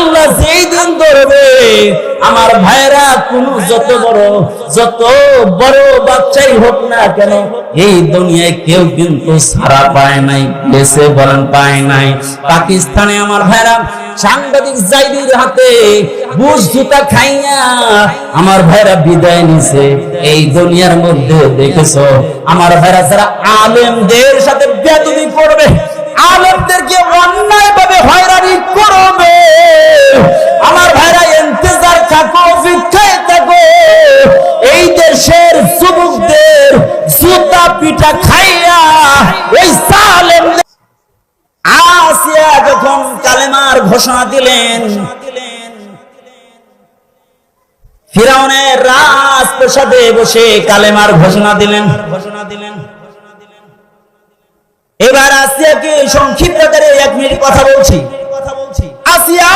আল্লাহ যেই দিন ধরবে আমার ভাইরা কোন যত বড় বাচ্চাই হোক না কেন এই দুনিয়ায় কেউ কিন্তু ছাড়া পায় নাই, দেশে বলেন পায় নাই। পাকিস্তানে আমার ভাইরা সাংবাদিক জাইদির হাতে বুশ জুতা খাইয়া আমার ভাইরা বিদায় নিছে। এই দুনিয়ার মধ্যে দেখেছো আমার ভাইরা যারা আলেমদের সাথে বেয়াদবি করবে, আলেমদেরকে অন্যায় ভাবে হয়রানি করবে, আমার ভাইরা ইন্তজার থাকো, অপেক্ষায় থাকো। এই দেশের যুবকদের জুতা পিঠা খাইয়া এই সালেম আসিয়া যখন কালেমার ঘোষণা দিলেন, ফিরাউনের রাজপ্রাসাদে বসে কালেমার ঘোষণা দিলেন। এবার আসিয়াকে সংক্ষিপ্ত করে 1 মিনিট কথা বলছি। আসিয়া